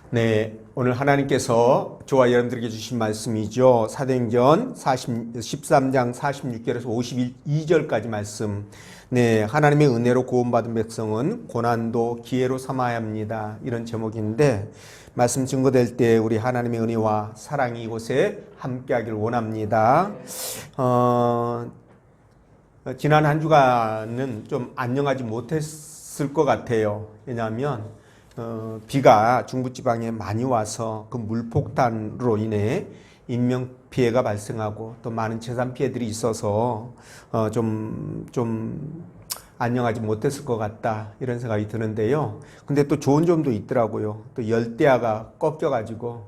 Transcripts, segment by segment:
네, 오늘 하나님께서 저와 여러분들에게 주신 말씀이죠. 사도행전 13장 46절에서 52절까지 말씀. 네, 하나님의 은혜로 구원받은 백성은 고난도 기회로 삼아야 합니다. 이런 제목인데 말씀 증거될 때 우리 하나님의 은혜와 사랑이 이곳에 함께하길 원합니다. 지난 한 주간은 좀 안녕하지 못했을 것 같아요. 왜냐하면 비가 중부지방에 많이 와서 그 물폭탄으로 인해 인명피해가 발생하고 또 많은 재산 피해들이 있어서 좀 안녕하지 못했을 것 같다 이런 생각이 드는데요. 근데 또 좋은 점도 있더라고요. 또 열대야가 꺾여가지고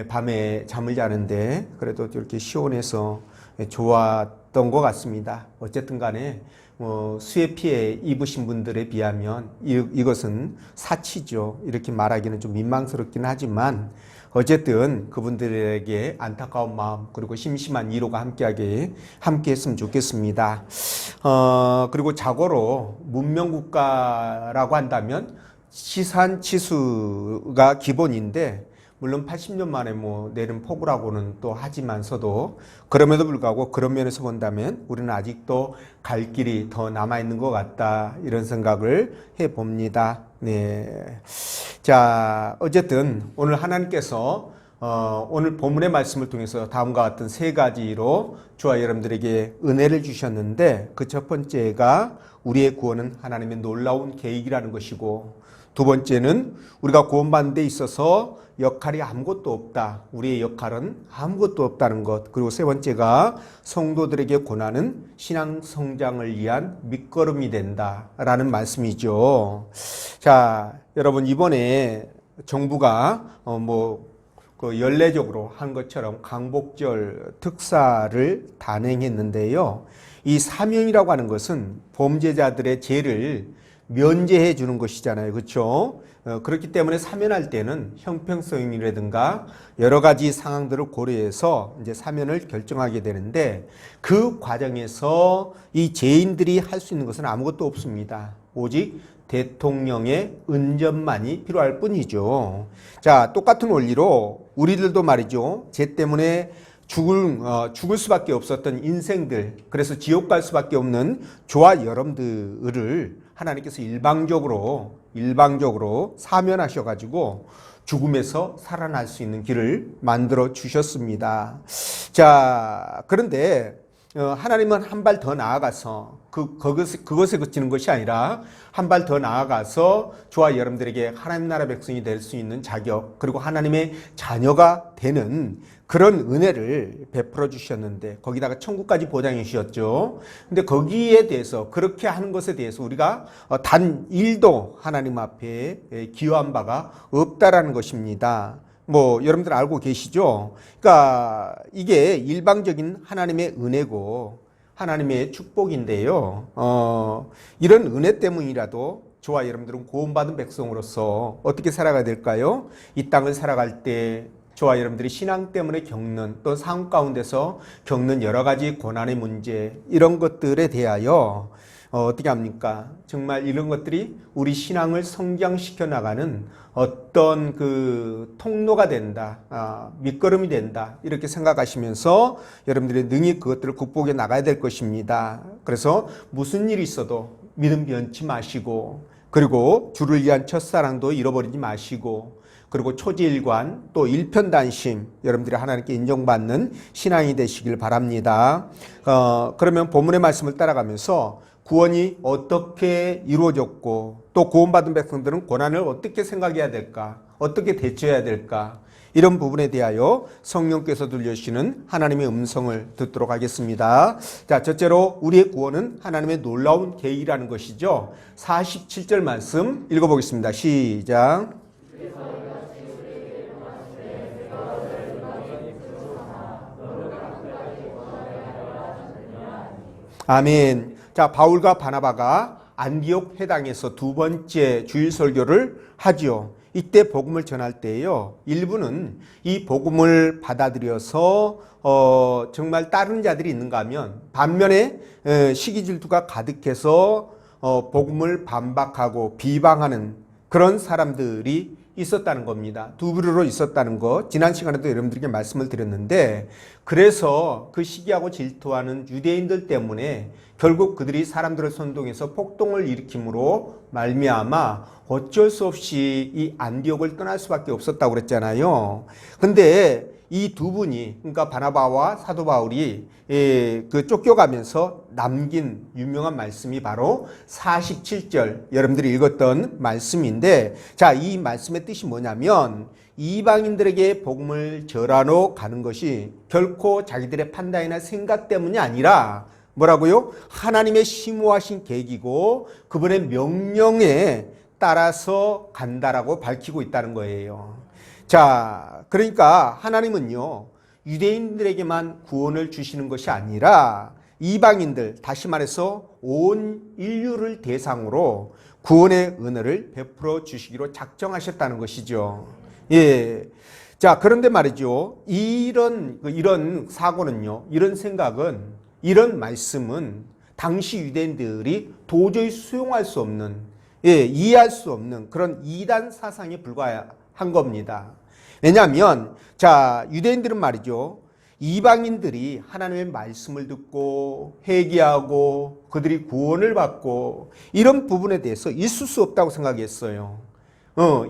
밤에 잠을 자는데 그래도 이렇게 시원해서 좋았던 것 같습니다. 어쨌든 간에 수해 피해 입으신 분들에 비하면 이것은 사치죠. 이렇게 말하기는 좀 민망스럽긴 하지만 어쨌든 그분들에게 안타까운 마음 그리고 심심한 위로가 함께했으면 좋겠습니다. 그리고 자고로 문명국가라고 한다면 치산치수가 기본인데 물론 80년 만에 내린 폭우라고는 또 하지만서도 그럼에도 불구하고 그런 면에서 본다면 우리는 아직도 갈 길이 더 남아있는 것 같다 이런 생각을 해봅니다. 네. 자, 어쨌든 오늘 하나님께서 오늘 본문의 말씀을 통해서 다음과 같은 세 가지로 저와 여러분들에게 은혜를 주셨는데 그 첫 번째가 우리의 구원은 하나님의 놀라운 계획이라는 것이고 두 번째는 우리가 구원받는 데 있어서 역할이 아무것도 없다. 우리의 역할은 아무것도 없다는 것. 그리고 세 번째가 성도들에게 고난은 신앙 성장을 위한 밑거름이 된다라는 말씀이죠. 자, 여러분 이번에 정부가 연례적으로 한 것처럼 강복절 특사를 단행했는데요. 이 사명이라고 하는 것은 범죄자들의 죄를 면제해 주는 것이잖아요. 그렇죠? 그렇기 때문에 사면할 때는 형평성이라든가 여러 가지 상황들을 고려해서 이제 사면을 결정하게 되는데 그 과정에서 이 죄인들이 할 수 있는 것은 아무것도 없습니다. 오직 대통령의 은전만이 필요할 뿐이죠. 자, 똑같은 원리로 우리들도 말이죠. 죄 때문에 죽을 수밖에 없었던 인생들, 그래서 지옥 갈 수밖에 없는 저와 여러분들을 하나님께서 일방적으로 사면하셔가지고 죽음에서 살아날 수 있는 길을 만들어 주셨습니다. 자, 그런데 하나님은 한 발 더 나아가서 그것에 그치는 것이 아니라 한 발 더 나아가서 저와 여러분들에게 하나님 나라 백성이 될 수 있는 자격 그리고 하나님의 자녀가 되는 그런 은혜를 베풀어 주셨는데 거기다가 천국까지 보장해 주셨죠. 근데 거기에 대해서 그렇게 하는 것에 대해서 우리가 단 1도 하나님 앞에 기여한 바가 없다라는 것입니다. 여러분들 알고 계시죠? 그러니까 이게 일방적인 하나님의 은혜고 하나님의 축복인데요. 이런 은혜 때문이라도 저와 여러분들은 구원받은 백성으로서 어떻게 살아가야 될까요? 이 땅을 살아갈 때 저와 여러분들이 신앙 때문에 겪는 또 상황 가운데서 겪는 여러 가지 고난의 문제 이런 것들에 대하여 어떻게 합니까? 정말 이런 것들이 우리 신앙을 성장시켜 나가는 어떤 그 통로가 된다, 밑거름이 된다 이렇게 생각하시면서 여러분들이 능히 그것들을 극복해 나가야 될 것입니다. 그래서 무슨 일이 있어도 믿음 변치 마시고 그리고 주를 위한 첫사랑도 잃어버리지 마시고 그리고 초지일관 또 일편단심 여러분들이 하나님께 인정받는 신앙이 되시길 바랍니다. 그러면 본문의 말씀을 따라가면서 구원이 어떻게 이루어졌고 또 구원받은 백성들은 고난을 어떻게 생각해야 될까? 어떻게 대처해야 될까? 이런 부분에 대하여 성령께서 들려주시는 하나님의 음성을 듣도록 하겠습니다. 자, 첫째로 우리의 구원은 하나님의 놀라운 계획이라는 것이죠. 47절 말씀 읽어보겠습니다. 시작. 아멘. 자, 바울과 바나바가 안디옥 회당에서 두 번째 주일 설교를 하지요. 이때 복음을 전할 때요. 일부는 이 복음을 받아들여서 정말 다른 자들이 있는가 하면 반면에 시기 질투가 가득해서 복음을 반박하고 비방하는 그런 사람들이 있었다는 겁니다. 두 부류로 있었다는 거 지난 시간에도 여러분들에게 말씀을 드렸는데, 그래서 그 시기하고 질투하는 유대인들 때문에 결국 그들이 사람들을 선동해서 폭동을 일으킴으로 말미암아 어쩔 수 없이 이 안디옥을 떠날 수밖에 없었다고 그랬잖아요. 근데 이 두 분이, 그러니까 바나바와 사도 바울이 그 쫓겨가면서 남긴 유명한 말씀이 바로 47절 여러분들이 읽었던 말씀인데, 자, 이 말씀의 뜻이 뭐냐면 이방인들에게 복음을 전하러 가는 것이 결코 자기들의 판단이나 생각 때문이 아니라 뭐라고요? 하나님의 심오하신 계획이고 그분의 명령에 따라서 간다라고 밝히고 있다는 거예요. 자, 그러니까 하나님은요, 유대인들에게만 구원을 주시는 것이 아니라 이방인들, 다시 말해서 온 인류를 대상으로 구원의 은혜를 베풀어 주시기로 작정하셨다는 것이죠. 예. 자, 그런데 말이죠. 이런 사고는요, 이런 생각은, 이런 말씀은 당시 유대인들이 도저히 수용할 수 없는, 이해할 수 없는 그런 이단 사상에 불과한 겁니다. 왜냐하면, 자, 유대인들은 말이죠, 이방인들이 하나님의 말씀을 듣고 회개하고 그들이 구원을 받고 이런 부분에 대해서 있을 수 없다고 생각했어요.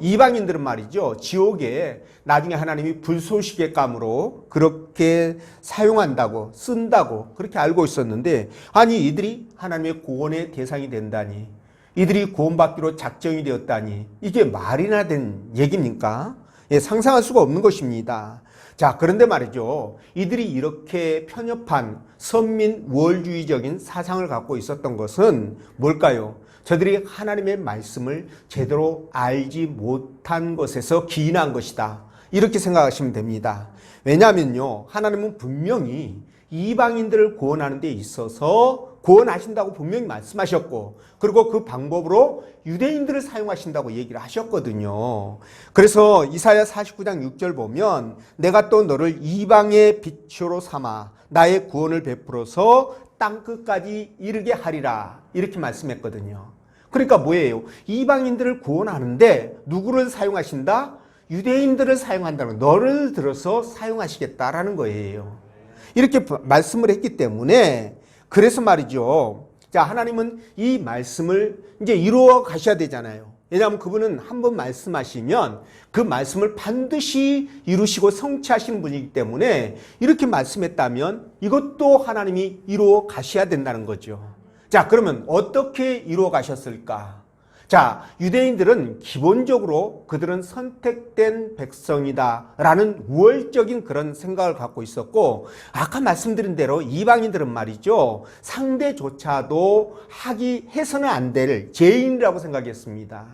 이방인들은 말이죠, 지옥에 나중에 하나님이 불쏘시개 감으로 그렇게 사용한다고, 쓴다고 그렇게 알고 있었는데, 아니 이들이 하나님의 구원의 대상이 된다니, 이들이 구원받기로 작정이 되었다니, 이게 말이나 된 얘기입니까? 상상할 수가 없는 것입니다. 자, 그런데 말이죠, 이들이 이렇게 편협한 선민 우월주의적인 사상을 갖고 있었던 것은 뭘까요? 저들이 하나님의 말씀을 제대로 알지 못한 것에서 기인한 것이다, 이렇게 생각하시면 됩니다. 왜냐하면요, 하나님은 분명히 이방인들을 구원하는 데 있어서 구원하신다고 분명히 말씀하셨고, 그리고 그 방법으로 유대인들을 사용하신다고 얘기를 하셨거든요. 그래서 이사야 49장 6절 보면 내가 또 너를 이방의 빛으로 삼아 나의 구원을 베풀어서 땅끝까지 이르게 하리라, 이렇게 말씀했거든요. 그러니까 뭐예요? 이방인들을 구원하는데 누구를 사용하신다? 유대인들을 사용한다는, 너를 들어서 사용하시겠다라는 거예요. 이렇게 말씀을 했기 때문에, 그래서 말이죠, 자, 하나님은 이 말씀을 이제 이루어 가셔야 되잖아요. 왜냐하면 그분은 한번 말씀하시면 그 말씀을 반드시 이루시고 성취하시는 분이기 때문에 이렇게 말씀했다면 이것도 하나님이 이루어 가셔야 된다는 거죠. 자, 그러면 어떻게 이루어 가셨을까? 자, 유대인들은 기본적으로 그들은 선택된 백성이다 라는 우월적인 그런 생각을 갖고 있었고, 아까 말씀드린 대로 이방인들은 말이죠, 상대조차도 해서는 안 될 죄인이라고 생각했습니다.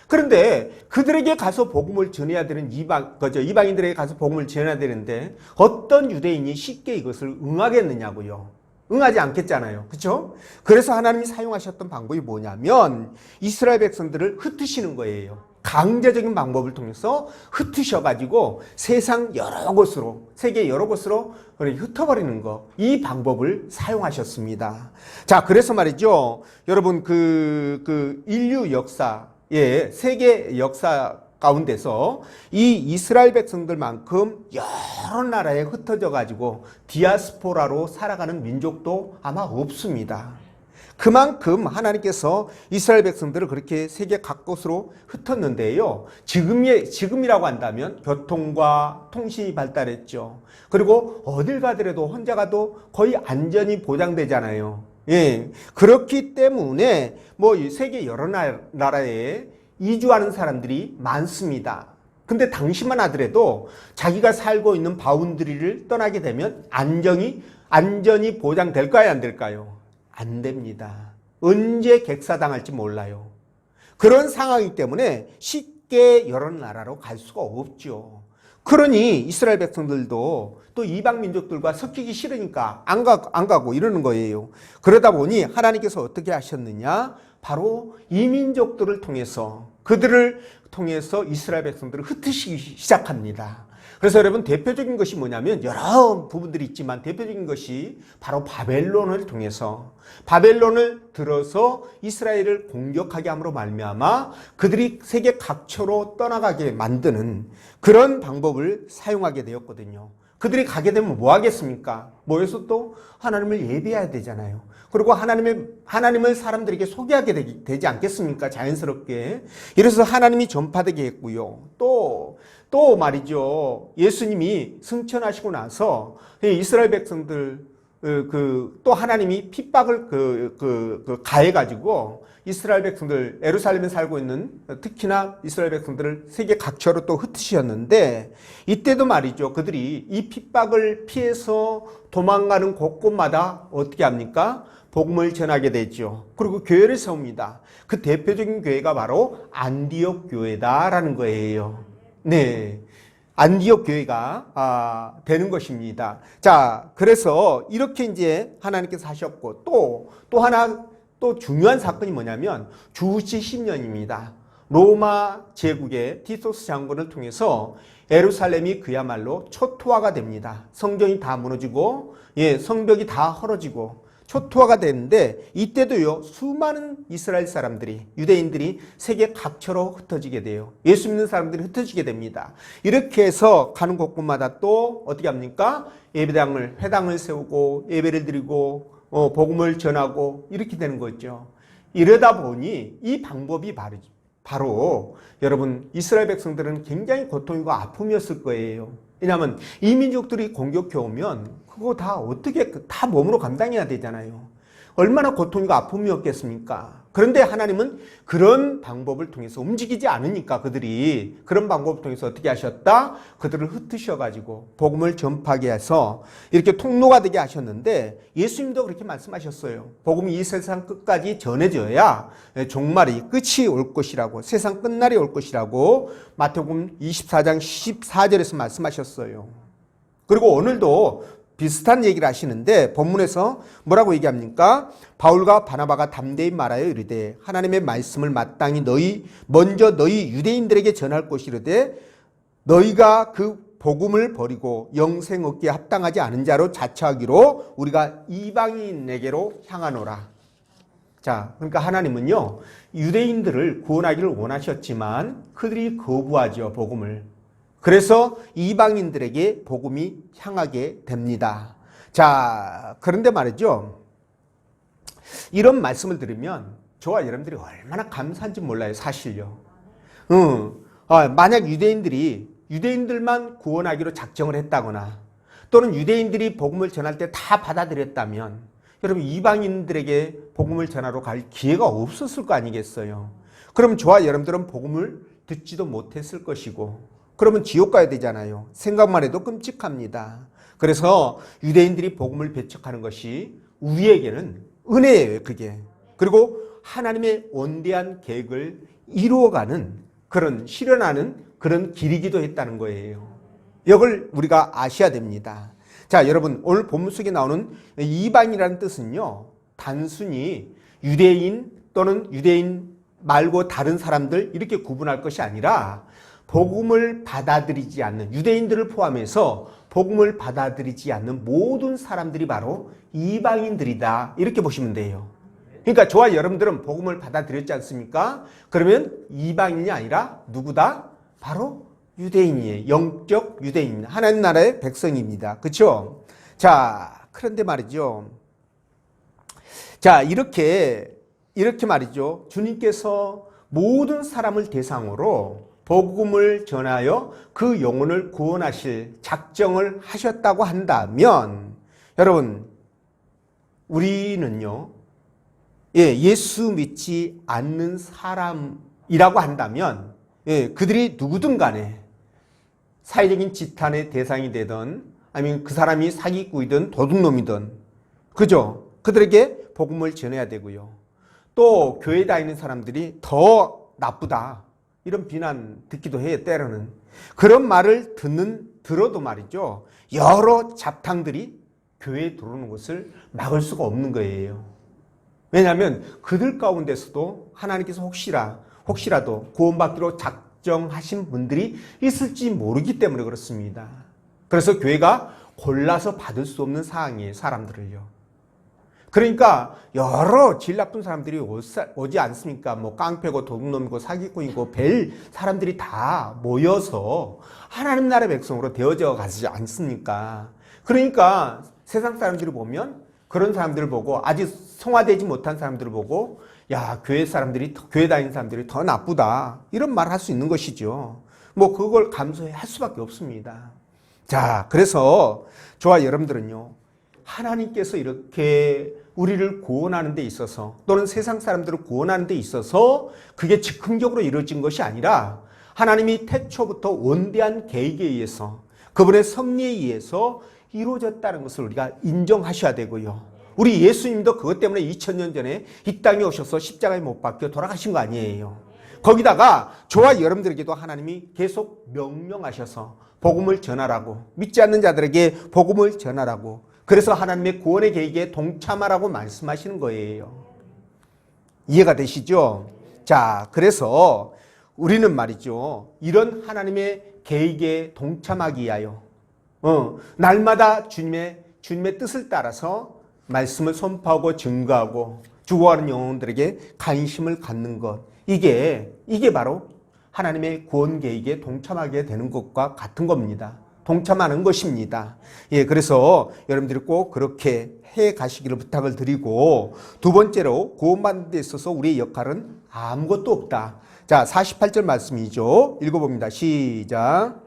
그런데 그들에게 가서 복음을 전해야 되는 이방인들에게 가서 복음을 전해야 되는데 어떤 유대인이 쉽게 이것을 응하겠느냐고요. 응하지 않겠잖아요. 그렇죠? 그래서 하나님이 사용하셨던 방법이 뭐냐면 이스라엘 백성들을 흩으시는 거예요. 강제적인 방법을 통해서 흩으셔가지고 세상 여러 곳으로, 세계 여러 곳으로 흩어버리는 거, 이 방법을 사용하셨습니다. 자, 그래서 말이죠, 여러분 그 인류 역사, 세계 역사 가운데서 이 이스라엘 백성들만큼 여러 나라에 흩어져 가지고 디아스포라로 살아가는 민족도 아마 없습니다. 그만큼 하나님께서 이스라엘 백성들을 그렇게 세계 각곳으로 흩었는데요, 지금이라고 한다면 교통과 통신이 발달했죠. 그리고 어딜 가더라도 혼자 가도 거의 안전이 보장되잖아요. 그렇기 때문에 세계 여러 나라에 이주하는 사람들이 많습니다. 근데 당시만 하더라도 자기가 살고 있는 바운드리를 떠나게 되면 안전이 보장될까요, 안 될까요? 안 됩니다. 언제 객사당할지 몰라요. 그런 상황이기 때문에 쉽게 여러 나라로 갈 수가 없죠. 그러니 이스라엘 백성들도 또 이방 민족들과 섞이기 싫으니까 안 가고 이러는 거예요. 그러다 보니 하나님께서 어떻게 하셨느냐? 바로 이 민족들을 통해서, 그들을 통해서 이스라엘 백성들을 흩으시기 시작합니다. 그래서 여러분 대표적인 것이 뭐냐면 여러 부분들이 있지만 대표적인 것이 바로 바벨론을 통해서 바벨론을 들어서 이스라엘을 공격하게 함으로 말미암아 그들이 세계 각처로 떠나가게 만드는 그런 방법을 사용하게 되었거든요. 그들이 가게 되면 뭐 하겠습니까? 모여서 또 하나님을 예배해야 되잖아요. 그리고 하나님을 사람들에게 소개하게 되지 않겠습니까? 자연스럽게. 이래서 하나님이 전파되게 했고요. 또 말이죠. 예수님이 승천하시고 나서 이스라엘 백성들 또 하나님이 핍박을 가해가지고 이스라엘 백성들 예루살렘에 살고 있는 특히나 이스라엘 백성들을 세계 각처로 또 흩으셨는데 이때도 말이죠. 그들이 이 핍박을 피해서 도망가는 곳곳마다 어떻게 합니까? 복음을 전하게 되죠. 그리고 교회를 세웁니다. 그 대표적인 교회가 바로 안디옥 교회다라는 거예요. 네. 안디옥 교회가 되는 것입니다. 자, 그래서 이렇게 이제 하나님께서 하셨고 또 하나 또 중요한 사건이 뭐냐면 주후치 10년입니다. 로마 제국의 티토스 장군을 통해서 예루살렘이 그야말로 초토화가 됩니다. 성전이 다 무너지고 성벽이 다 헐어지고 초토화가 되는데 이때도요 수많은 이스라엘 사람들이 유대인들이 세계 각처로 흩어지게 돼요. 예수 믿는 사람들이 흩어지게 됩니다. 이렇게 해서 가는 곳곳마다 또 어떻게 합니까? 회당을 세우고 예배를 드리고 복음을 전하고 이렇게 되는 거죠. 이러다 보니 이 방법이 바로 여러분 이스라엘 백성들은 굉장히 고통이고 아픔이었을 거예요. 왜냐하면 이 민족들이 공격해 오면 그거 다 어떻게 다 몸으로 감당해야 되잖아요. 얼마나 고통이고 아픔이었겠습니까? 그런데 하나님은 그런 방법을 통해서 움직이지 않으니까 그들이 그런 방법을 통해서 어떻게 하셨다? 그들을 흩으셔가지고 복음을 전파하게 해서 이렇게 통로가 되게 하셨는데 예수님도 그렇게 말씀하셨어요. 복음이 이 세상 끝까지 전해져야 종말이 끝이 올 것이라고 세상 끝날이 올 것이라고 마태복음 24장 14절에서 말씀하셨어요. 그리고 오늘도 비슷한 얘기를 하시는데 본문에서 뭐라고 얘기합니까? 바울과 바나바가 담대히 말하여 이르되 하나님의 말씀을 마땅히 먼저 너희 유대인들에게 전할 것이르되 너희가 그 복음을 버리고 영생 얻기에 합당하지 않은 자로 자처하기로 우리가 이방인에게로 향하노라. 자, 그러니까 하나님은요 유대인들을 구원하기를 원하셨지만 그들이 거부하죠, 복음을. 그래서 이방인들에게 복음이 향하게 됩니다. 자, 그런데 말이죠. 이런 말씀을 들으면 저와 여러분들이 얼마나 감사한지 몰라요, 사실요. 만약 유대인들만 구원하기로 작정을 했다거나 또는 유대인들이 복음을 전할 때 다 받아들였다면 여러분 이방인들에게 복음을 전하러 갈 기회가 없었을 거 아니겠어요. 그럼 저와 여러분들은 복음을 듣지도 못했을 것이고 그러면 지옥 가야 되잖아요. 생각만 해도 끔찍합니다. 그래서 유대인들이 복음을 배척하는 것이 우리에게는 은혜예요, 그게. 그리고 하나님의 원대한 계획을 이루어가는 실현하는 그런 길이기도 했다는 거예요. 이걸 우리가 아셔야 됩니다. 자, 여러분 오늘 본문 속에 나오는 이방이라는 뜻은요. 단순히 유대인 또는 유대인 말고 다른 사람들 이렇게 구분할 것이 아니라 복음을 받아들이지 않는 유대인들을 포함해서 복음을 받아들이지 않는 모든 사람들이 바로 이방인들이다. 이렇게 보시면 돼요. 그러니까 저와 여러분들은 복음을 받아들였지 않습니까? 그러면 이방인이 아니라 누구다? 바로 유대인이에요. 영적 유대인. 하나님 나라의 백성입니다. 그렇죠? 자, 그런데 말이죠. 자, 이렇게 말이죠. 주님께서 모든 사람을 대상으로 복음을 전하여 그 영혼을 구원하실 작정을 하셨다고 한다면 여러분 우리는요 예수 믿지 않는 사람이라고 한다면 그들이 누구든 간에 사회적인 지탄의 대상이 되든 아니면 그 사람이 사기꾼이든 도둑놈이든 그죠? 그들에게 복음을 전해야 되고요. 또 교회 다니는 사람들이 더 나쁘다 이런 비난 듣기도 해요, 때로는. 그런 말을 들어도 말이죠. 여러 잡탕들이 교회에 들어오는 것을 막을 수가 없는 거예요. 왜냐하면 그들 가운데서도 하나님께서 혹시라도 구원받기로 작정하신 분들이 있을지 모르기 때문에 그렇습니다. 그래서 교회가 골라서 받을 수 없는 상황이에요, 사람들을요. 그러니까 여러 질 나쁜 사람들이 오지 않습니까? 뭐 깡패고 도둑놈이고 사기꾼이고 벨 사람들이 다 모여서 하나님 나라의 백성으로 되어져 가지 않습니까? 그러니까 세상 사람들이 보면 그런 사람들을 보고 아직 성화되지 못한 사람들을 보고 야, 교회 다니는 사람들이 더 나쁘다 이런 말을 할 수 있는 것이죠. 뭐 그걸 감수해야 할 수밖에 없습니다. 자, 그래서 저와 여러분들은요, 하나님께서 이렇게 우리를 구원하는 데 있어서 또는 세상 사람들을 구원하는 데 있어서 그게 즉흥적으로 이루어진 것이 아니라 하나님이 태초부터 원대한 계획에 의해서 그분의 섭리에 의해서 이루어졌다는 것을 우리가 인정하셔야 되고요. 우리 예수님도 그것 때문에 2000년 전에 이 땅에 오셔서 십자가에 못 박혀 돌아가신 거 아니에요. 거기다가 저와 여러분들에게도 하나님이 계속 명령하셔서 복음을 전하라고, 믿지 않는 자들에게 복음을 전하라고, 그래서 하나님의 구원의 계획에 동참하라고 말씀하시는 거예요. 이해가 되시죠? 자, 그래서 우리는 말이죠, 이런 하나님의 계획에 동참하기 위하여 날마다 주님의 뜻을 따라서 말씀을 선포하고 증거하고 죽어가는 영혼들에게 관심을 갖는 것, 이게 바로 하나님의 구원 계획에 동참하게 되는 것과 같은 겁니다. 동참하는 것입니다. 예, 그래서 여러분들이 꼭 그렇게 해 가시기를 부탁을 드리고, 두 번째로 구원받는 데 있어서 우리의 역할은 아무것도 없다. 자, 48절 말씀이죠. 읽어봅니다. 시작.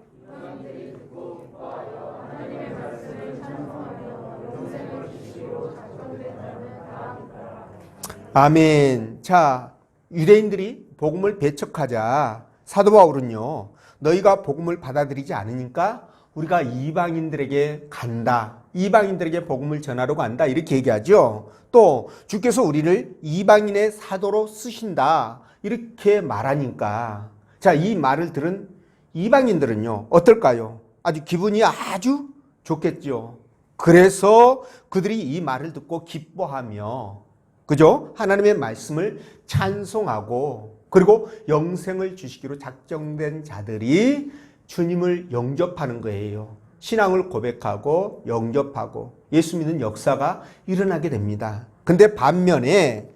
아멘. 자, 유대인들이 복음을 배척하자 사도 바울은요, 너희가 복음을 받아들이지 않으니까 우리가 이방인들에게 간다, 이방인들에게 복음을 전하러 간다, 이렇게 얘기하죠. 또 주께서 우리를 이방인의 사도로 쓰신다, 이렇게 말하니까, 자, 이 말을 들은 이방인들은요 어떨까요? 아주 기분이 아주 좋겠죠. 그래서 그들이 이 말을 듣고 기뻐하며, 그죠? 하나님의 말씀을 찬송하고, 그리고 영생을 주시기로 작정된 자들이 주님을 영접하는 거예요. 신앙을 고백하고 영접하고 예수 믿는 역사가 일어나게 됩니다. 근데 반면에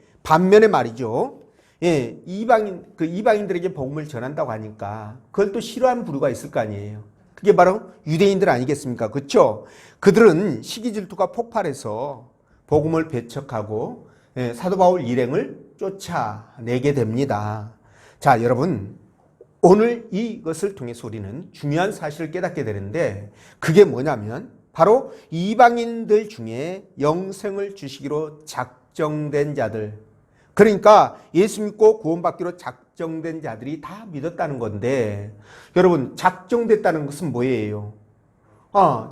말이죠. 예, 이방인들에게 복음을 전한다고 하니까 그걸 또 싫어하는 부류가 있을 거 아니에요. 그게 바로 유대인들 아니겠습니까? 그렇죠? 그들은 시기 질투가 폭발해서 복음을 배척하고 사도 바울 일행을 쫓아내게 됩니다. 자, 여러분, 오늘 이것을 통해서 우리는 중요한 사실을 깨닫게 되는데, 그게 뭐냐면 바로 이방인들 중에 영생을 주시기로 작정된 자들, 그러니까 예수 믿고 구원받기로 작정된 자들이 다 믿었다는 건데, 여러분, 작정됐다는 것은 뭐예요?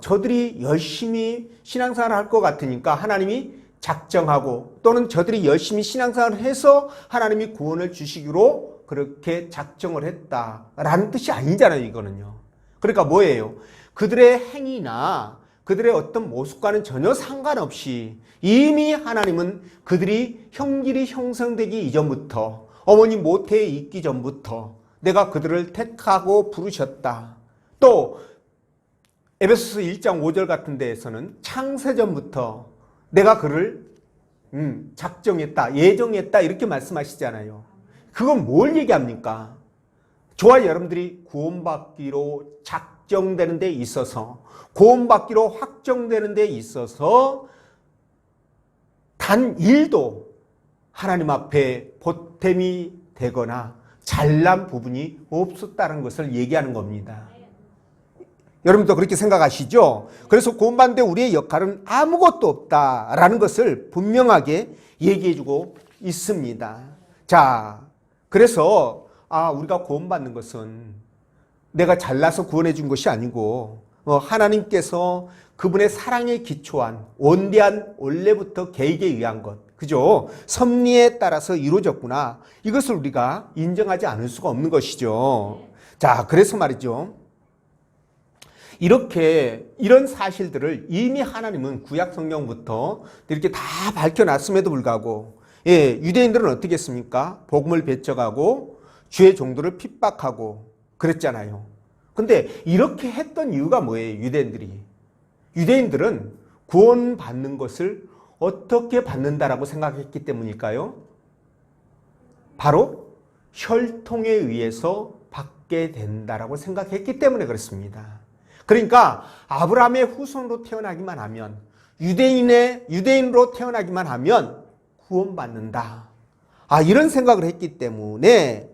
저들이 열심히 신앙생활을 할 것 같으니까 하나님이 작정하고, 또는 저들이 열심히 신앙생활을 해서 하나님이 구원을 주시기로 그렇게 작정을 했다라는 뜻이 아니잖아요, 이거는요. 그러니까 뭐예요? 그들의 행위나 그들의 어떤 모습과는 전혀 상관없이 이미 하나님은 그들이 형질이 형성되기 이전부터, 어머니 모태에 있기 전부터 내가 그들을 택하고 부르셨다. 또 에베소서 1장 5절 같은 데에서는 창세전부터 내가 그를 작정했다, 예정했다, 이렇게 말씀하시잖아요. 그건 뭘 얘기합니까? 저와 여러분들이 구원받기로 작정되는 데 있어서, 구원받기로 확정되는 데 있어서 단 1도 하나님 앞에 보탬이 되거나 잘난 부분이 없었다는 것을 얘기하는 겁니다. 여러분도 그렇게 생각하시죠? 그래서 구원받는데 우리의 역할은 아무것도 없다라는 것을 분명하게 얘기해주고 있습니다. 자, 그래서 우리가 구원받는 것은 내가 잘나서 구원해 준 것이 아니고 하나님께서 그분의 사랑에 기초한 원대한 원래부터 계획에 의한 것, 그죠? 섭리에 따라서 이루어졌구나, 이것을 우리가 인정하지 않을 수가 없는 것이죠. 자, 그래서 말이죠, 이런 사실들을 이미 하나님은 구약 성경부터 이렇게 다 밝혀놨음에도 불구하고, 유대인들은 어떻게 했습니까? 복음을 배척하고 주의 종들을 핍박하고 그랬잖아요. 근데 이렇게 했던 이유가 뭐예요? 유대인들은 구원받는 것을 어떻게 받는다라고 생각했기 때문일까요? 바로 혈통에 의해서 받게 된다라고 생각했기 때문에 그렇습니다. 그러니까 아브라함의 후손으로 태어나기만 하면, 유대인으로 태어나기만 하면 구원받는다. 이런 생각을 했기 때문에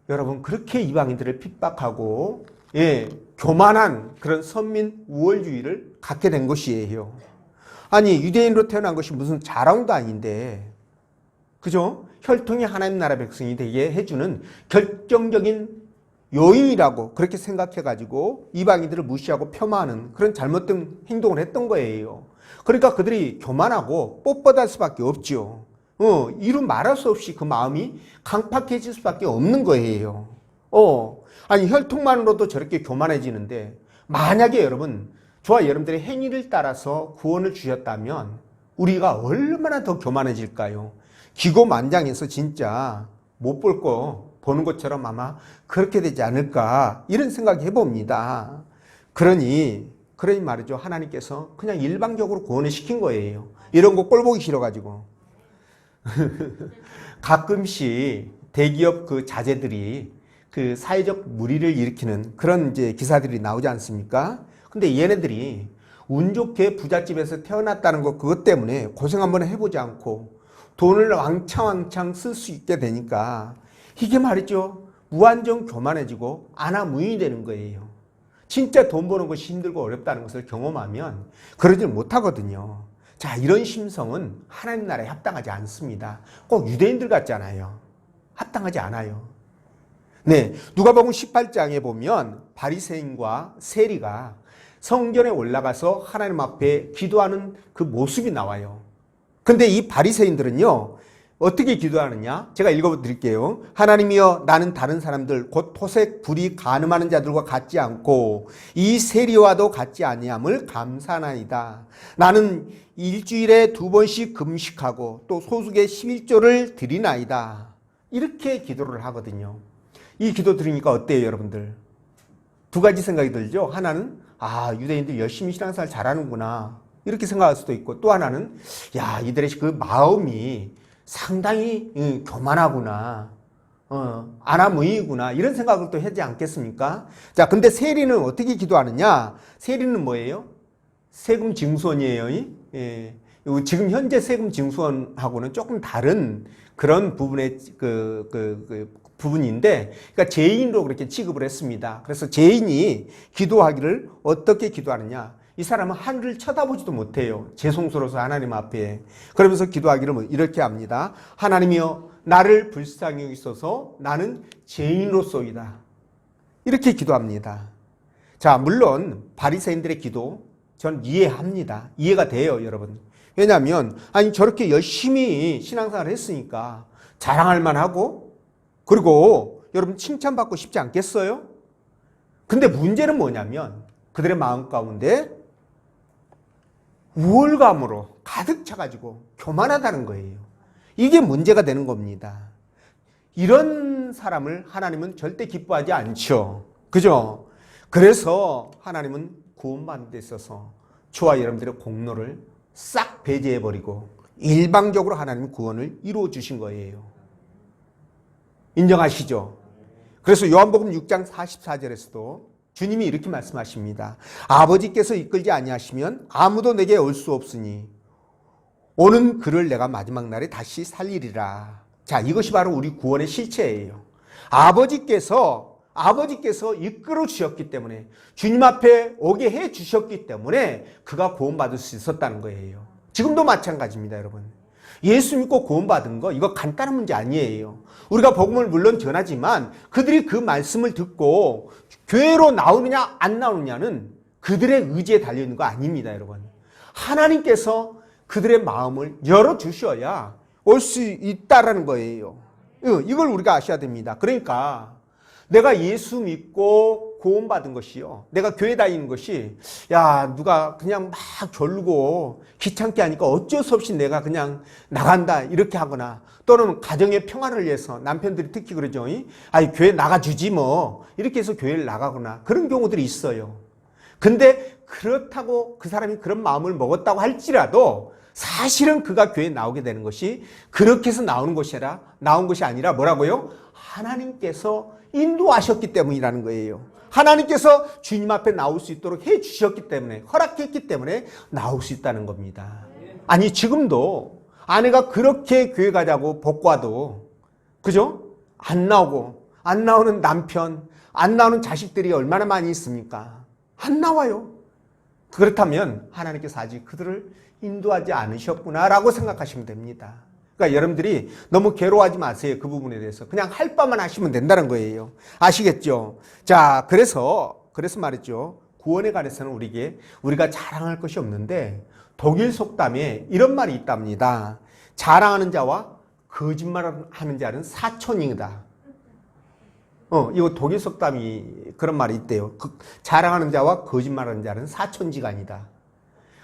여러분, 그렇게 이방인들을 핍박하고 교만한 그런 선민 우월주의를 갖게 된 것이에요. 아니, 유대인으로 태어난 것이 무슨 자랑도 아닌데, 그죠? 혈통이 하나님 나라 백성이 되게 해주는 결정적인 요인이라고 그렇게 생각해가지고 이방인들을 무시하고 폄하하는 그런 잘못된 행동을 했던 거예요. 그러니까 그들이 교만하고 뻣뻣할 수밖에 없죠. 이루 말할 수 없이 그 마음이 강팍해질 수밖에 없는 거예요. 아니, 혈통만으로도 저렇게 교만해지는데, 만약에 저와 여러분들의 행위를 따라서 구원을 주셨다면 우리가 얼마나 더 교만해질까요? 기고만장해서 진짜 못 볼 거 보는 것처럼 아마 그렇게 되지 않을까, 이런 생각이 해봅니다. 그러니 말이죠. 하나님께서 그냥 일방적으로 구원을 시킨 거예요. 이런 거 꼴보기 싫어가지고. 가끔씩 대기업 그 자제들이 그 사회적 물의를 일으키는 그런 이제 기사들이 나오지 않습니까? 근데 얘네들이 운 좋게 부잣집에서 태어났다는 것, 그것 때문에 고생 한번 해보지 않고 돈을 왕창 쓸 수 있게 되니까 이게 말이죠. 무한정 교만해지고 안하무인이 되는 거예요. 진짜 돈 버는 것이 힘들고 어렵다는 것을 경험하면 그러질 못하거든요. 자, 이런 심성은 하나님 나라에 합당하지 않습니다. 꼭 유대인들 같잖아요. 합당하지 않아요. 네, 누가복음 18장에 보면 바리새인과 세리가 성전에 올라가서 하나님 앞에 기도하는 그 모습이 나와요. 근데 이 바리새인들은요, 어떻게 기도하느냐? 제가 읽어드릴게요. 하나님이여, 나는 다른 사람들 곧 토색, 불이 간음하는 자들과 같지 않고 이 세리와도 같지 아니함을 감사하나이다. 나는 일주일에 2번씩 금식하고 또 소수의 11조를 드리나이다. 이렇게 기도를 하거든요. 이 기도 들으니까 어때요, 여러분들? 두 가지 생각이 들죠. 하나는 유대인들 열심히 신앙생활 잘하는구나, 이렇게 생각할 수도 있고, 또 하나는 이들의 그 마음이 상당히 교만하구나, 안하무인이구나, 이런 생각을 또 하지 않겠습니까? 자, 근데 세리는 어떻게 기도하느냐? 세리는 뭐예요? 세금 징수원이에요. 지금 현재 세금 징수원하고는 조금 다른 그런 부분의 부분인데, 그러니까 죄인으로 그렇게 취급을 했습니다. 그래서 죄인이 기도하기를 어떻게 기도하느냐? 이 사람은 하늘을 쳐다보지도 못해요. 죄송스러워서 하나님 앞에. 그러면서 기도하기를 이렇게 합니다. 하나님이여, 나를 불쌍히 여기소서, 나는 죄인으로소이다. 이렇게 기도합니다. 자, 물론 바리새인들의 기도 전 이해합니다. 이해가 돼요, 여러분. 왜냐하면 저렇게 열심히 신앙생활을 했으니까 자랑할 만하고, 그리고 여러분 칭찬받고 싶지 않겠어요? 근데 문제는 뭐냐면 그들의 마음 가운데 우월감으로 가득 차가지고 교만하다는 거예요. 이게 문제가 되는 겁니다. 이런 사람을 하나님은 절대 기뻐하지 않죠. 그죠? 그래서 하나님은 구원받는 데 있어서 저와 여러분들의 공로를 싹 배제해버리고 일방적으로 하나님은 구원을 이루어 주신 거예요. 인정하시죠? 그래서 요한복음 6장 44절에서도 주님이 이렇게 말씀하십니다. 아버지께서 이끌지 아니하시면 아무도 내게 올 수 없으니 오는 그를 내가 마지막 날에 다시 살리리라. 자, 이것이 바로 우리 구원의 실체예요. 아버지께서 이끌어 주셨기 때문에, 주님 앞에 오게 해 주셨기 때문에 그가 구원받을 수 있었다는 거예요. 지금도 마찬가지입니다, 여러분. 예수 믿고 구원받은 거, 이거 간단한 문제 아니에요. 우리가 복음을 물론 전하지만 그들이 그 말씀을 듣고 교회로 나오느냐 안 나오느냐는 그들의 의지에 달려있는 거 아닙니다, 여러분. 하나님께서 그들의 마음을 열어주셔야 올 수 있다라는 거예요. 이걸 우리가 아셔야 됩니다. 그러니까 내가 예수 믿고 구원받은 것이요. 내가 교회 다니는 것이 야 누가 그냥 막 졸고 귀찮게 하니까 어쩔 수 없이 내가 그냥 나간다 이렇게 하거나 또는 가정의 평화를 위해서 남편들이 특히 그러죠. 아니 교회 나가주지 뭐 이렇게 해서 교회를 나가거나 그런 경우들이 있어요. 근데 그렇다고 그 사람이 그런 마음을 먹었다고 할지라도 사실은 그가 교회에 나오게 되는 것이 그렇게 해서 나온 것이 아니라 뭐라고요? 하나님께서 인도하셨기 때문이라는 거예요. 하나님께서 주님 앞에 나올 수 있도록 해 주셨기 때문에, 허락했기 때문에 나올 수 있다는 겁니다. 아니 지금도 아내가 그렇게 교회 가자고 복과도 그죠? 안 나오고 안 나오는 남편, 안 나오는 자식들이 얼마나 많이 있습니까? 안 나와요. 그렇다면 하나님께서 아직 그들을 인도하지 않으셨구나라고 생각하시면 됩니다. 그러니까 여러분들이 너무 괴로워하지 마세요. 그 부분에 대해서. 그냥 할 바만 하시면 된다는 거예요. 아시겠죠? 자, 그래서 말했죠. 구원에 관해서는 우리가 자랑할 것이 없는데 독일 속담에 이런 말이 있답니다. 자랑하는 자와 거짓말하는 자는 사촌이다. 이거 독일 속담이 그런 말이 있대요. 자랑하는 자와 거짓말하는 자는 사촌지간이다.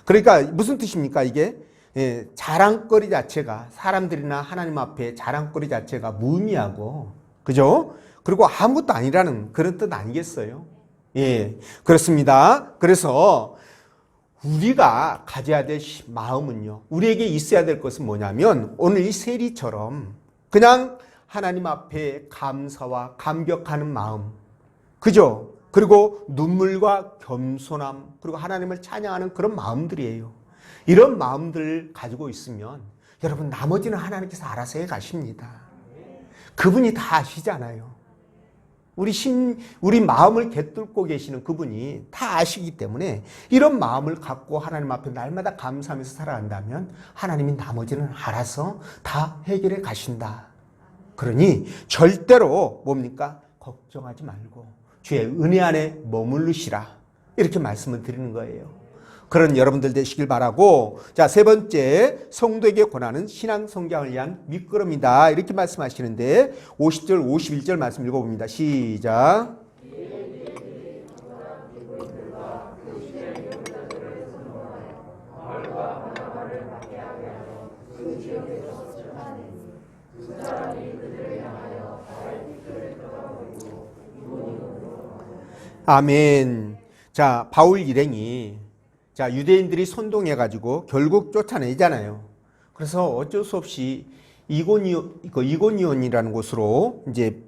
그러니까 무슨 뜻입니까 이게? 자랑거리 자체가 사람들이나 하나님 앞에 자랑거리 자체가 무의미하고 그죠? 그리고 아무것도 아니라는 그런 뜻 아니겠어요? 예, 그렇습니다. 그래서 우리가 가져야 될 마음은요. 우리에게 있어야 될 것은 뭐냐면 오늘 이 세리처럼 그냥 하나님 앞에 감사와 감격하는 마음, 그죠? 그리고 눈물과 겸손함, 그리고 하나님을 찬양하는 그런 마음들이에요. 이런 마음들을 가지고 있으면 여러분 나머지는 하나님께서 알아서 해 가십니다. 그분이 다 아시잖아요. 우리 마음을 꿰뚫고 계시는 그분이 다 아시기 때문에 이런 마음을 갖고 하나님 앞에 날마다 감사하면서 살아간다면 하나님이 나머지는 알아서 다 해결해 가신다. 그러니 절대로 뭡니까? 걱정하지 말고 주의 은혜 안에 머무르시라. 이렇게 말씀을 드리는 거예요. 그런 여러분들 되시길 바라고, 자, 세 번째, 성도에게 권하는 신앙 성장을 위한 밑거름이다. 이렇게 말씀하시는데 50절, 51절 말씀 읽어봅니다. 시작. 아멘. 자, 바울 일행이 유대인들이 선동해가지고 결국 쫓아내잖아요. 그래서 어쩔 수 없이 이고니온이라는 곳으로 이제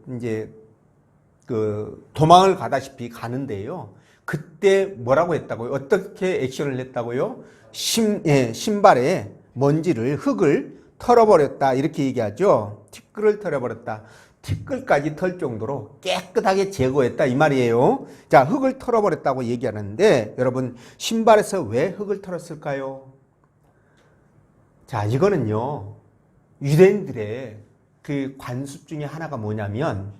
그 도망을 가다시피 가는데요. 그때 뭐라고 했다고요? 어떻게 액션을 했다고요? 신발에 흙을 털어버렸다. 이렇게 얘기하죠. 티끌을 털어버렸다. 티끌까지 털 정도로 깨끗하게 제거했다 이 말이에요. 자, 흙을 털어버렸다고 얘기하는데 여러분 신발에서 왜 흙을 털었을까요? 자, 이거는요 유대인들의 그 관습 중에 하나가 뭐냐면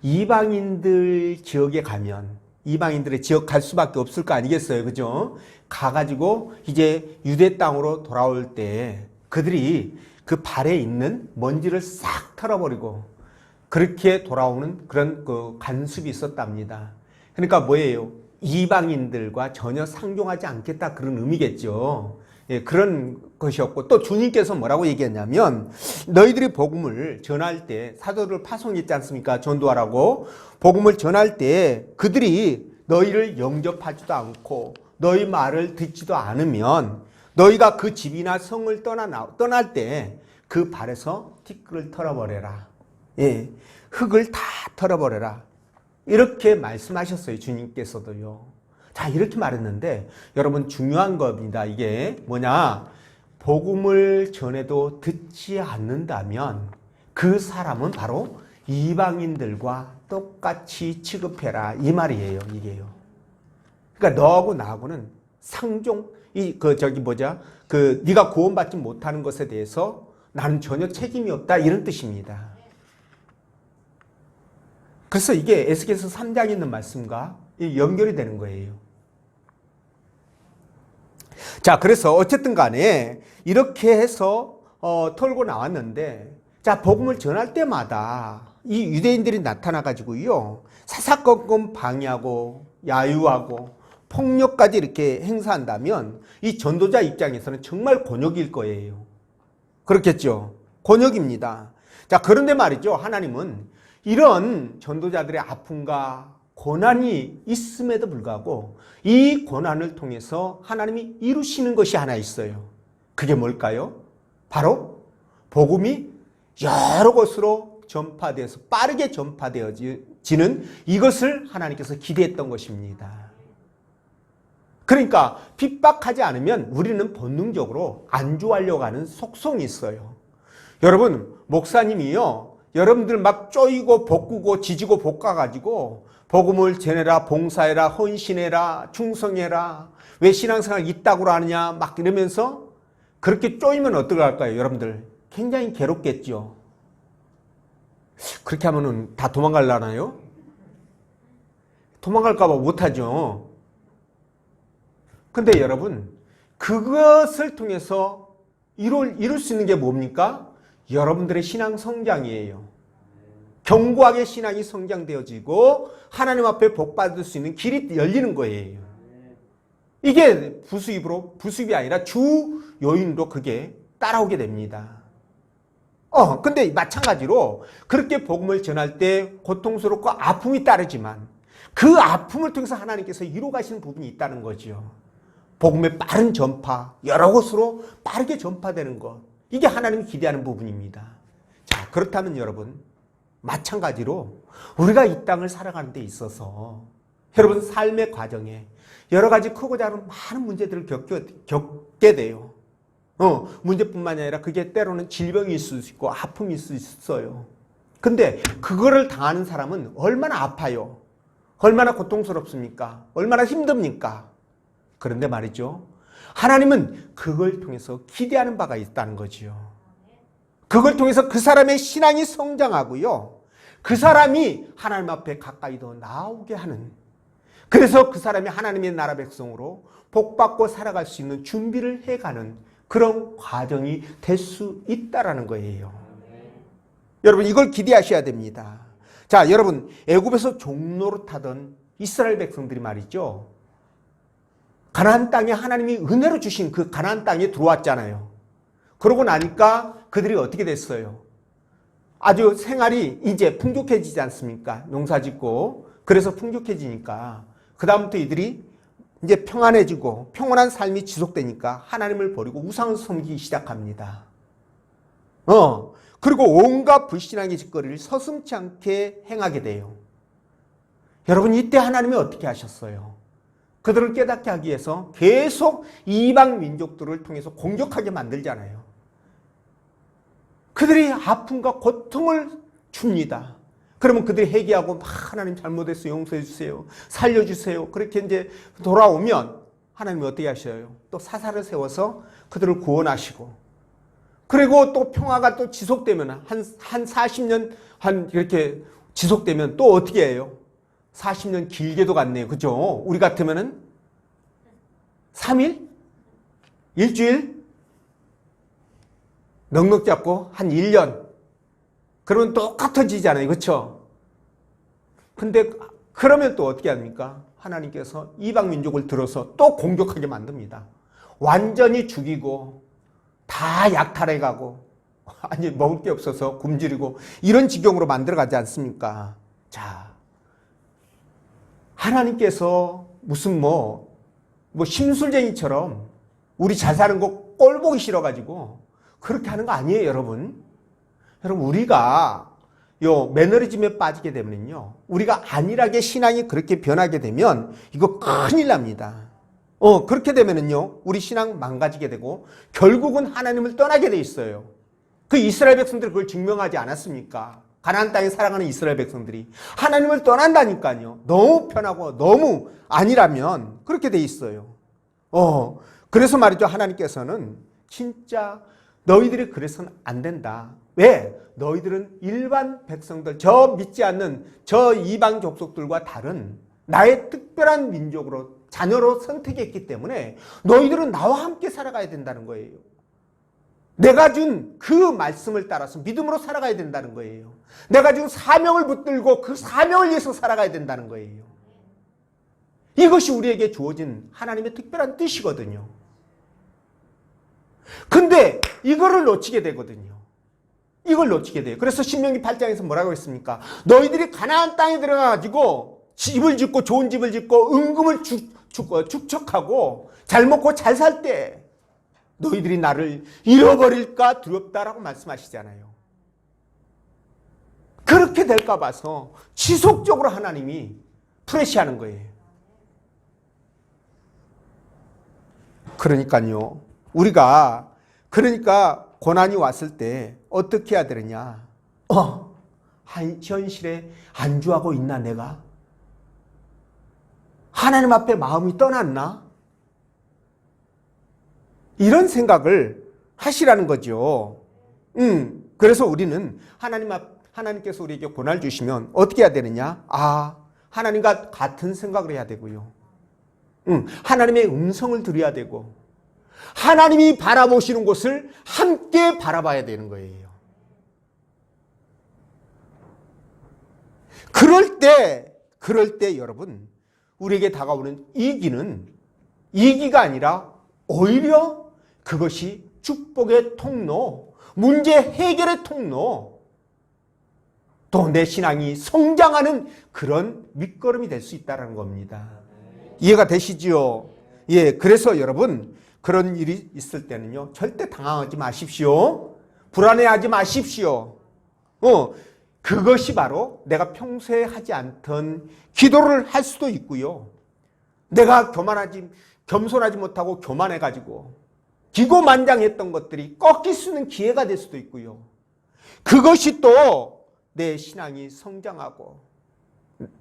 이방인들 지역에 가면 이방인들의 지역 갈 수밖에 없을 거 아니겠어요, 그죠? 가가지고 이제 유대 땅으로 돌아올 때 그들이 그 발에 있는 먼지를 싹 털어버리고 그렇게 돌아오는 그런 그 관습이 있었답니다. 그러니까 뭐예요? 이방인들과 전혀 상종하지 않겠다 그런 의미겠죠. 예, 그런 것이었고 또 주님께서 뭐라고 얘기했냐면 너희들이 복음을 전할 때 사도들 파송했지 않습니까? 전도하라고 복음을 전할 때 그들이 너희를 영접하지도 않고 너희 말을 듣지도 않으면 너희가 그 집이나 성을 떠날 때 그 발에서 티끌을 털어버려라. 예, 흙을 다 털어버려라. 이렇게 말씀하셨어요. 주님께서도요. 자, 이렇게 말했는데 여러분 중요한 겁니다. 이게 뭐냐? 복음을 전해도 듣지 않는다면 그 사람은 바로 이방인들과 똑같이 취급해라. 이 말이에요. 이게요. 그러니까 너하고 나하고는 상종, 네가 구원받지 못하는 것에 대해서 나는 전혀 책임이 없다. 이런 뜻입니다. 그래서 이게 에스겔서 3장에 있는 말씀과 연결이 되는 거예요. 자, 그래서 어쨌든 간에 이렇게 해서 털고 나왔는데 자, 복음을 전할 때마다 이 유대인들이 나타나가지고요, 사사건건 방해하고 야유하고 폭력까지 이렇게 행사한다면 이 전도자 입장에서는 정말 곤욕일 거예요. 그렇겠죠? 곤욕입니다. 자, 그런데 말이죠. 하나님은 이런 전도자들의 아픔과 고난이 있음에도 불구하고 이 고난을 통해서 하나님이 이루시는 것이 하나 있어요. 그게 뭘까요? 바로 복음이 여러 곳으로 전파되어서 빠르게 전파되어지는 이것을 하나님께서 기대했던 것입니다. 그러니까 핍박하지 않으면 우리는 본능적으로 안주하려고 하는 속성이 있어요. 여러분, 목사님이요, 여러분들 막 쪼이고 볶고 지지고 볶아가지고 복음을 전해라, 봉사해라, 헌신해라, 충성해라, 왜 신앙생활 이따구로 하느냐 막 이러면서 그렇게 쪼이면 어떡할까요? 여러분들 굉장히 괴롭겠죠. 그렇게 하면은 다 도망갈라나요? 도망갈까봐 못하죠. 근데 여러분, 그것을 통해서 이룰 수 있는 게 뭡니까? 여러분들의 신앙 성장이에요. 견고하게 신앙이 성장되어지고 하나님 앞에 복 받을 수 있는 길이 열리는 거예요. 이게 부수입이 아니라 주 요인으로 그게 따라오게 됩니다. 근데 마찬가지로 그렇게 복음을 전할 때 고통스럽고 아픔이 따르지만 그 아픔을 통해서 하나님께서 이루어 가시는 부분이 있다는 거죠. 복음의 빠른 전파, 여러 곳으로 빠르게 전파되는 것. 이게 하나님이 기대하는 부분입니다. 자, 그렇다면 여러분, 마찬가지로 우리가 이 땅을 살아가는 데 있어서 여러분 삶의 과정에 여러 가지 크고 작은 많은 문제들을 겪게 돼요. 문제뿐만 아니라 그게 때로는 질병일 수 있고 아픔일 수 있어요. 근데 그거를 당하는 사람은 얼마나 아파요. 얼마나 고통스럽습니까? 얼마나 힘듭니까? 그런데 말이죠. 하나님은 그걸 통해서 기대하는 바가 있다는 거지요. 그걸 통해서 그 사람의 신앙이 성장하고요. 그 사람이 하나님 앞에 가까이 더 나오게 하는, 그래서 그 사람이 하나님의 나라 백성으로 복받고 살아갈 수 있는 준비를 해가는 그런 과정이 될 수 있다라는 거예요. 여러분, 이걸 기대하셔야 됩니다. 자, 여러분, 애굽에서 종노릇하던 이스라엘 백성들이 말이죠. 가나안 땅에 하나님이 은혜로 주신 그 가나안 땅에 들어왔잖아요. 그러고 나니까 그들이 어떻게 됐어요? 아주 생활이 이제 풍족해지지 않습니까? 농사짓고. 그래서 풍족해지니까 그 다음부터 이들이 이제 평안해지고 평온한 삶이 지속되니까 하나님을 버리고 우상을 섬기기 시작합니다. 그리고 온갖 불신앙의 짓거리를 서슴지 않게 행하게 돼요. 여러분, 이때 하나님이 어떻게 하셨어요? 그들을 깨닫게 하기 위해서 계속 이방 민족들을 통해서 공격하게 만들잖아요. 그들이 아픔과 고통을 줍니다. 그러면 그들이 회개하고 하나님 잘못했어요, 용서해 주세요, 살려주세요. 그렇게 이제 돌아오면 하나님이 어떻게 하셔요? 또 사사를 세워서 그들을 구원하시고, 그리고 또 평화가 또 지속되면 한 40년 이렇게 지속되면 또 어떻게 해요? 40년 길게도 갔네요. 그죠? 우리 같으면은 3일? 일주일? 넉넉 잡고 한 1년. 그러면 똑같아지잖아요. 그렇죠? 근데 그러면 또 어떻게 합니까? 하나님께서 이방 민족을 들어서 또 공격하게 만듭니다. 완전히 죽이고 다 약탈해 가고 아니 먹을 게 없어서 굶주리고 이런 지경으로 만들어 가지 않습니까? 자, 하나님께서 무슨 뭐 심술쟁이처럼 우리 잘 사는 거 꼴 보기 싫어가지고 그렇게 하는 거 아니에요, 여러분. 여러분, 우리가 매너리즘에 빠지게 되면요, 우리가 안일하게 신앙이 그렇게 변하게 되면 이거 큰일 납니다. 그렇게 되면은요, 우리 신앙 망가지게 되고 결국은 하나님을 떠나게 돼 있어요. 그 이스라엘 백성들이 그걸 증명하지 않았습니까? 가나안 땅에 살아가는 이스라엘 백성들이 하나님을 떠난다니까요. 너무 편하고 너무 안일하면 그렇게 돼 있어요. 그래서 말이죠, 하나님께서는 진짜 너희들이 그래서는 안 된다. 왜? 너희들은 일반 백성들, 저 믿지 않는 저 이방 족속들과 다른 나의 특별한 민족으로 자녀로 선택했기 때문에 너희들은 나와 함께 살아가야 된다는 거예요. 내가 준 그 말씀을 따라서 믿음으로 살아가야 된다는 거예요. 내가 준 사명을 붙들고 그 사명을 위해서 살아가야 된다는 거예요. 이것이 우리에게 주어진 하나님의 특별한 뜻이거든요. 근데 이거를 놓치게 되거든요. 이걸 놓치게 돼요. 그래서 신명기 8장에서 뭐라고 했습니까? 너희들이 가나안 땅에 들어가가지고 집을 짓고 좋은 집을 짓고 은금을 축적하고 잘 먹고 잘 살 때 너희들이 나를 잃어버릴까 두렵다라고 말씀하시잖아요. 그렇게 될까 봐서 지속적으로 하나님이 프레시하는 거예요. 그러니까요. 우리가 고난이 왔을 때 어떻게 해야 되느냐? 현실에 안주하고 있나 내가? 하나님 앞에 마음이 떠났나? 이런 생각을 하시라는 거죠. 그래서 우리는 하나님께서 우리에게 고난을 주시면 어떻게 해야 되느냐? 하나님과 같은 생각을 해야 되고요. 하나님의 음성을 들어야 되고 하나님이 바라보시는 곳을 함께 바라봐야 되는 거예요. 그럴 때 여러분, 우리에게 다가오는 이기가 아니라 오히려 그것이 축복의 통로, 문제 해결의 통로, 또 내 신앙이 성장하는 그런 밑거름이 될 수 있다는 겁니다. 이해가 되시지요? 예, 그래서 여러분, 그런 일이 있을 때는요, 절대 당황하지 마십시오. 불안해하지 마십시오. 그것이 바로 내가 평소에 하지 않던 기도를 할 수도 있고요. 내가 겸손하지 못하고 교만해가지고 기고만장했던 것들이 꺾일 수 있는 기회가 될 수도 있고요. 그것이 또 내 신앙이 성장하고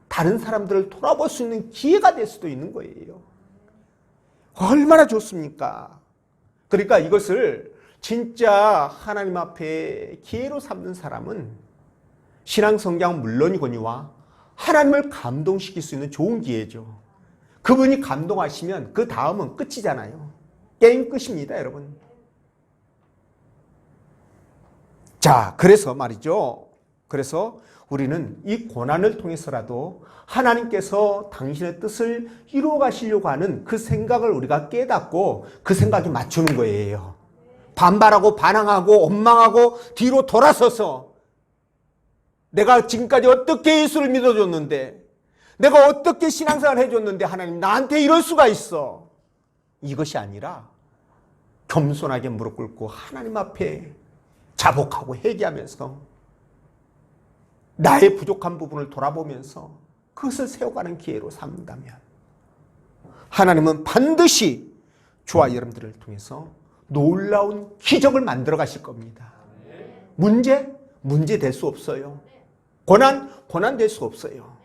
다른 사람들을 돌아볼 수 있는 기회가 될 수도 있는 거예요. 얼마나 좋습니까? 그러니까 이것을 진짜 하나님 앞에 기회로 삼는 사람은 신앙 성장은 물론이거니와 하나님을 감동시킬 수 있는 좋은 기회죠. 그분이 감동하시면 그 다음은 끝이잖아요. 게임 끝입니다, 여러분. 자, 그래서 말이죠. 그래서 우리는 이 고난을 통해서라도 하나님께서 당신의 뜻을 이루어 가시려고 하는 그 생각을 우리가 깨닫고 그 생각에 맞추는 거예요. 반발하고 반항하고 원망하고 뒤로 돌아서서 내가 지금까지 어떻게 예수를 믿어줬는데, 내가 어떻게 신앙생활을 해줬는데 하나님 나한테 이럴 수가 있어. 이것이 아니라 겸손하게 무릎 꿇고 하나님 앞에 자복하고 회개하면서 나의 부족한 부분을 돌아보면서 그것을 세워가는 기회로 삼는다면 하나님은 반드시 저와 여러분들을 통해서 놀라운 기적을 만들어 가실 겁니다. 문제 될 수 없어요. 고난 될 수 없어요.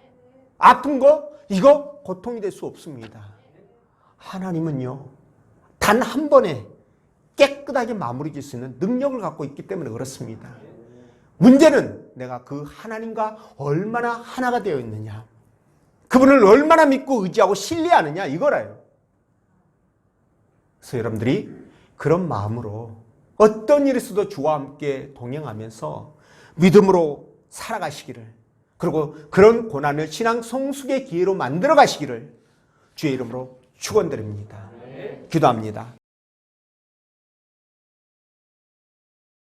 아픈 거 이거 고통이 될 수 없습니다. 하나님은요, 단 한 번에 깨끗하게 마무리 질 수 있는 능력을 갖고 있기 때문에 그렇습니다. 문제는 내가 그 하나님과 얼마나 하나가 되어 있느냐, 그분을 얼마나 믿고 의지하고 신뢰하느냐, 이거라요. 그래서 여러분들이 그런 마음으로 어떤 일이 있어도 주와 함께 동행하면서 믿음으로 살아가시기를, 그리고 그런 고난을 신앙 성숙의 기회로 만들어 가시기를 주의 이름으로 축원드립니다. 기도합니다.